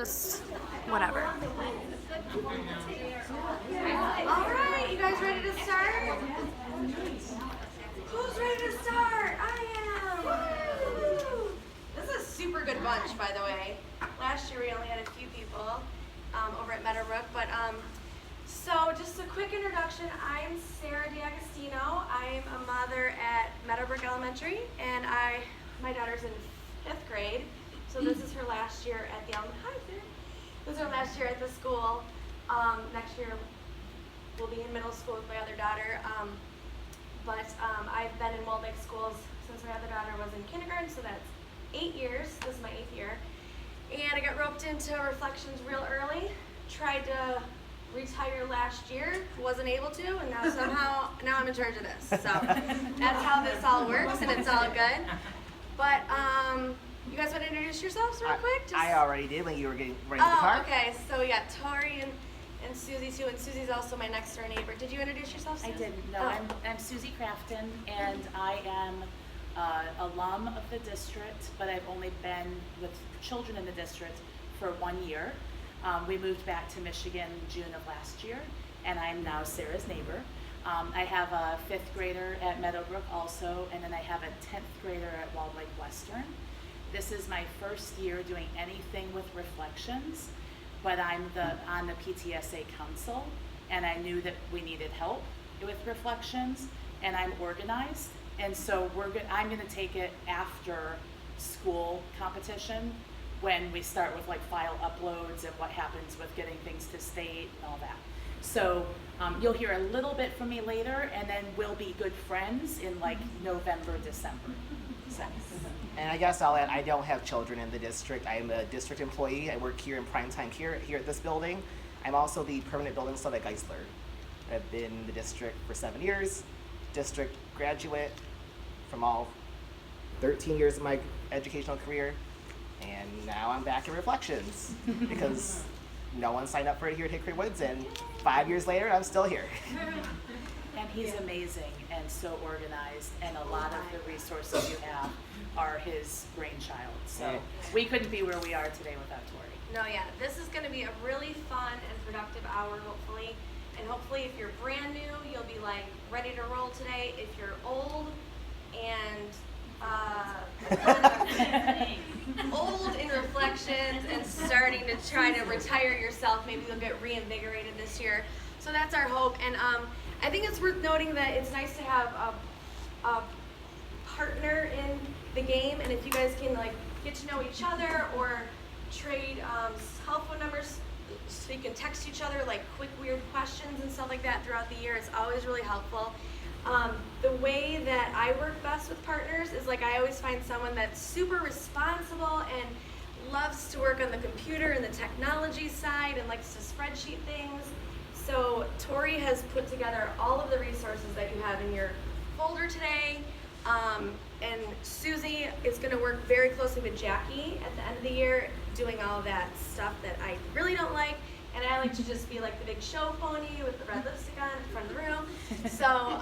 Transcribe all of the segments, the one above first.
just whatever. All right, you guys ready to start? Who's ready to start? I am. Woo! This is a super good bunch, by the way. Last year we only had a few people over at Meadowbrook, but so just a quick introduction. I'm Sarah D'Agostino. I'm a mother at Meadowbrook Elementary, and my daughter's in 5th grade, so this is her last year at the Hi, Sarah. This is her last year at the school. Next year we'll be in middle school with my other daughter. But I've been in Waldbeck schools since my other daughter was in kindergarten, so that's 8 years. This is my 8th year. And I got roped into Reflections real early. Tried to retire last year, wasn't able to, and now I'm in charge of this. So that's how this all works, and it's all good. But you guys want to introduce yourselves real quick? I already did when you were getting ready for the car. Okay. So we got Tori and Susie too, and Susie's also my next door neighbor. Did you introduce yourself, Susie? I did. No, I'm Susie Crafton, and I am alum of the district, but I've only been with children in the district for 1 year. We moved back to Michigan June of last year, and I'm now Sarah's neighbor. I have a 5th grader at Meadowbrook also, and then I have a 10th grader at Waldbeck Western. This is my first year doing anything with Reflections, but I'm on the PTSA council, and I knew that we needed help with Reflections, and I'm organized, and so I'm gonna take it after school competition when we start with like file uploads and what happens with getting things to state and all that. So you'll hear a little bit from me later, and then we'll be good friends in like November, December. So. And I guess I'll add, I don't have children in the district. I am a district employee. I work here in primetime care here at this building. I'm also the permanent building sub at Geisler. I've been in the district for 7 years, district graduate from all 13 years of my educational career, and now I'm back in Reflections because no one signed up for it here at Hickory Woods, and 5 years later, I'm still here. And he's amazing and so organized, and a lot of the resources you have are his brainchild. So we couldn't be where we are today without Tori. No, yeah, this is going to be a really fun and productive hour, hopefully. And hopefully, if you're brand new, you'll be like ready to roll today. If you're old and old in Reflections and starting to try to retire yourself, maybe you'll get reinvigorated this year. So that's our hope. And I think it's worth noting that it's nice to have a partner in the game, and if you guys can like get to know each other or trade cell phone numbers so you can text each other like quick weird questions and stuff like that throughout the year, it's always really helpful. The way that I work best with partners is like I always find someone that's super responsible and loves to work on the computer and the technology side and likes to spreadsheet things. So Tori has put together all of the resources that you have in your folder today. And Susie is going to work very closely with Jackie at the end of the year, doing all of that stuff that I really don't like. And I like to just be like the big show pony with the red lipstick on in front of the room. So,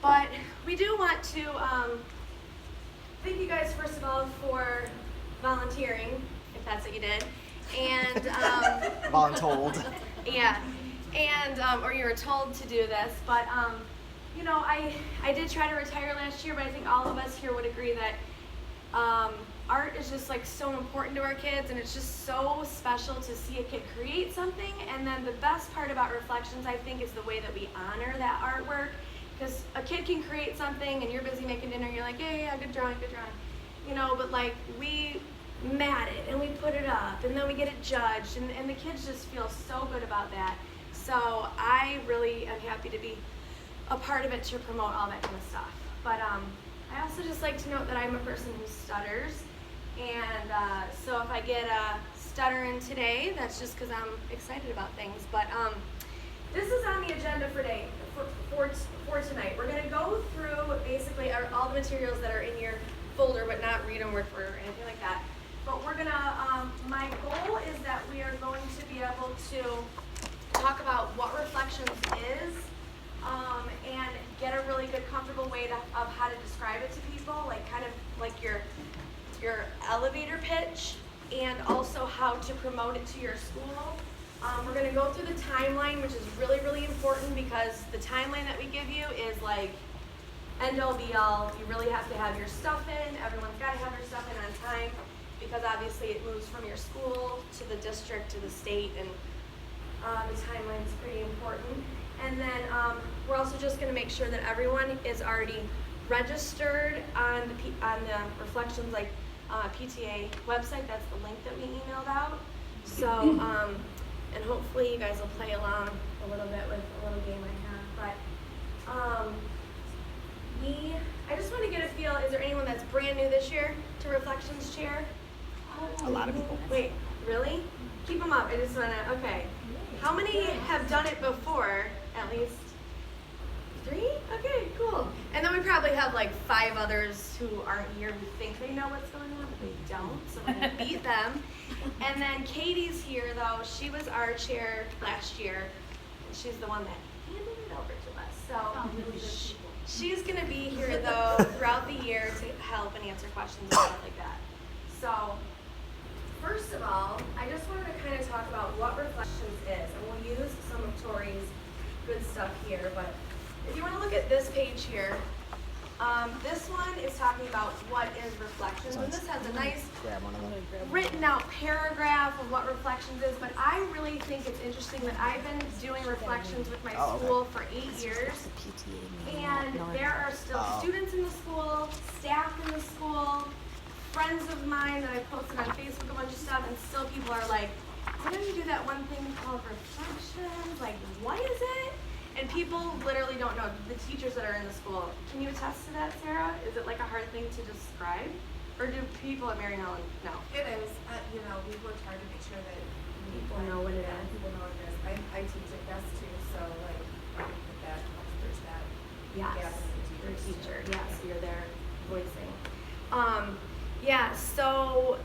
but we do want to thank you guys, first of all, for volunteering, if that's what you did. And Voluntold. yeah, and or you were told to do this, but you know, I did try to retire last year, but I think all of us here would agree that art is just like so important to our kids, and it's just so special to see a kid create something. And then the best part about Reflections, I think, is the way that we honor that artwork, because a kid can create something and you're busy making dinner, and you're like, yeah, good drawing, you know, but like we mat it and we put it up and then we get it judged, and the kids just feel so good about that. So I really am happy to be a part of it to promote all that kind of stuff. But I also just like to note that I'm a person who stutters, and so if I get a stutter in today, that's just because I'm excited about things. But this is on the agenda for tonight. We're going to go through basically all the materials that are in your folder, but not read them word for word or anything like that. But we're going to, my goal is that we are going to be able to talk about what Reflections is, and get a really good, comfortable way of how to describe it to people, like kind of like your elevator pitch. and also how to promote it to your school. We're going to go through the timeline, which is really, really important because the timeline that we give you is like end all be all. You really have to have your stuff in. Everyone's got to have their stuff in on time because obviously it moves from your school to the district to the state, and the timeline is pretty important. And then we're also just going to make sure that everyone is already registered on the Reflections PTA website. That's the link that we emailed out. So, and hopefully you guys will play along a little bit with a little game I have. But I just want to get a feel, is there anyone that's brand new this year to Reflections Chair? A lot of people. Wait, really? Keep them up. I just want to, okay. How many have done it before, at least? 3? Okay, cool. And then we probably have like 5 others who aren't here who think they know what's going on, but they don't, so we're going to beat them. And then Katie's here, though. She was our chair last year, and she's the one that handed it over to us. So she's going to be here, though, throughout the year to help and answer questions and stuff like that. So first of all, I just wanted to kind of talk about what Reflections is, and we'll use some of Tori's good stuff here, but if you want to look at this page here, this one is talking about what is Reflections, and this has a nice written out paragraph of what Reflections is, but I really think it's interesting that I've been doing Reflections with my school for 8 years, and there are still students in the school, staff in the school, friends of mine that I posted on Facebook a bunch of stuff, and still people are like, why don't you do that one thing called Reflections? Like, what is it? And people literally don't know, the teachers that are in the school. Can you attest to that, Sarah? Is it like a hard thing to describe? Or do people at Mary Helen know? It is. We've worked hard to make sure that People know what it is. People know what it is. I teach at Best too, so like I think that there's that Yes, gap in the you're a teachers. teacher. Yes, you're there voicing. So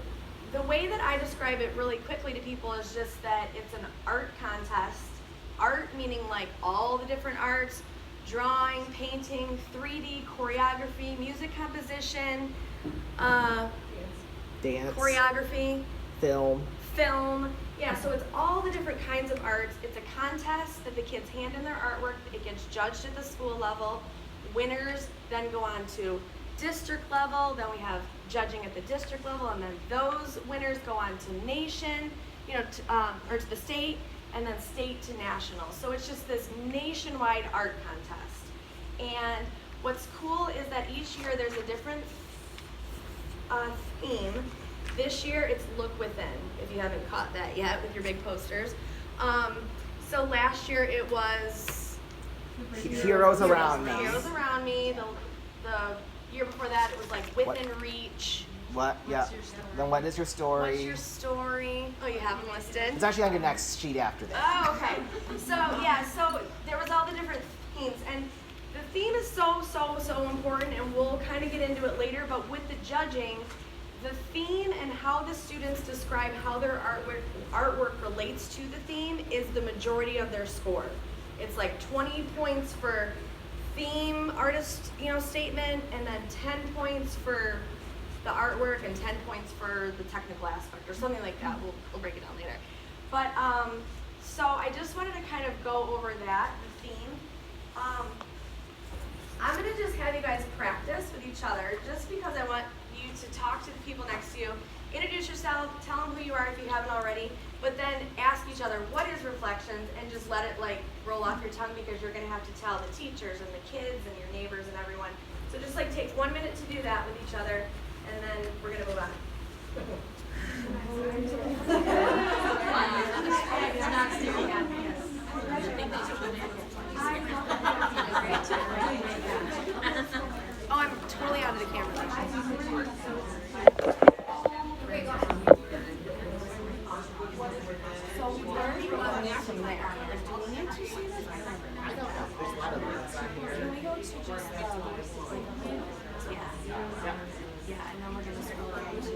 the way that I describe it really quickly to people is just that it's an art contest. Art meaning like all the different arts, drawing, painting, 3D, choreography, music composition, Dance, choreography, film. film. Yeah, so it's all the different kinds of arts. It's a contest that the kids hand in their artwork. It gets judged at the school level. Winners then go on to district level. Then we have judging at the district level, and then those winners go on to nation, or to the state, and then state to national. So it's just this nationwide art contest. And what's cool is that each year there's a different theme. This year it's Look Within, if you haven't caught that yet with your big posters. So last year it was Heroes Around Me. Heroes Around Me. The year before that it was like Within Reach. What? Yeah. Then what is your story? What's your story? Oh, you have them listed? It's actually on your next sheet after that. Oh, okay. So there was all the different themes, and the theme is so important, and we'll kind of get into it later, but with the judging, the theme and how the students describe how their artwork relates to the theme is the majority of their score. It's like 20 points for theme, artist, statement, and then 10 points for the artwork and 10 points for the technical aspect or something like that. We'll break it down later. But so I just wanted to kind of go over that, the theme. I'm going to just have you guys practice with each other just because I want you to talk to the people next to you. Introduce yourself, tell them who you are if you haven't already, but then ask each other, what is Reflections? And just let it like roll off your tongue because you're going to have to tell the teachers and the kids and your neighbors and everyone. So just like take 1 minute to do that with each other, and then we're going to move on. Oh, I'm totally out of the camera. So where do you want to from there? Do we need to see this? I don't know. There's a lot of links on here. Can we go to just yeah, and then we're gonna scroll down to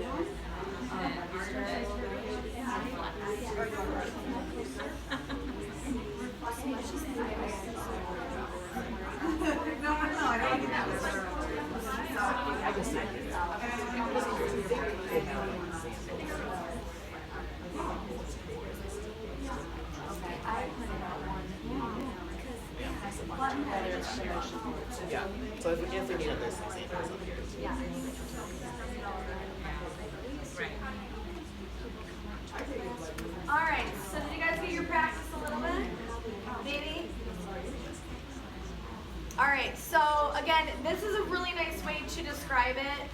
Yeah. So if we need it, there's some examples up here. Yeah. All right, so did you guys get your practice a little bit? Maybe? All right, so again, this is a really nice way to describe it.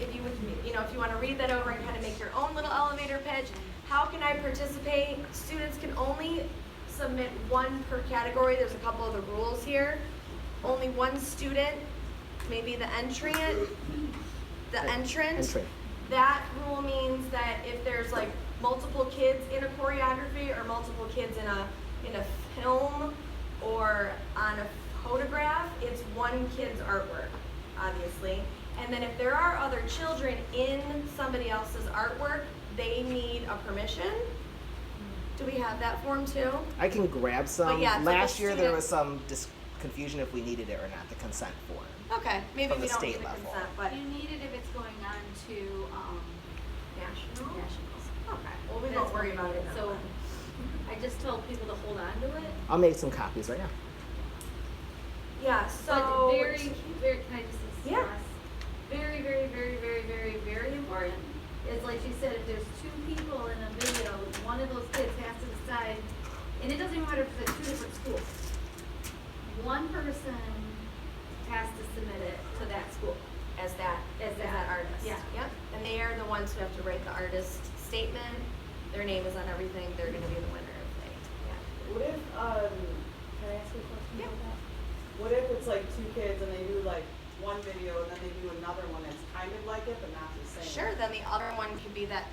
If you would, if you want to read that over and kind of make your own little elevator pitch. How can I participate? Students can only submit one per category. There's a couple of the rules here. Only one student, maybe the entrant. That rule means that if there's like multiple kids in a choreography or multiple kids in a film or on a photograph, it's one kid's artwork, obviously. And then if there are other children in somebody else's artwork, they need a permission. Do we have that form too? I can grab some. But yeah, it's like a Last year there student- was some confusion if we needed it or not, the consent form. Okay, maybe From we the don't need state the level. consent, but You need it if it's going on to national? nationals. Okay, well, we That's won't worry when about you it need now. So I just told people to hold on to it. I'll make some copies right now. Yeah, But so. very, can I just Yeah. express? Very, very, very, very, very, very important. Is like she said, if there's two people in a video, one of those kids has to decide, and it doesn't even matter if it's at two different schools. One person has to submit it to that school. As that artist. Yeah. Yep, and they are the ones who have to write the artist statement. Their name is on everything. They're gonna be the winner if they, yeah. What if, can I ask you a question Yeah. about that? What if it's like two kids and they do like one video and then they do another one that's kind of like it but not the same? Sure, then the other one could be that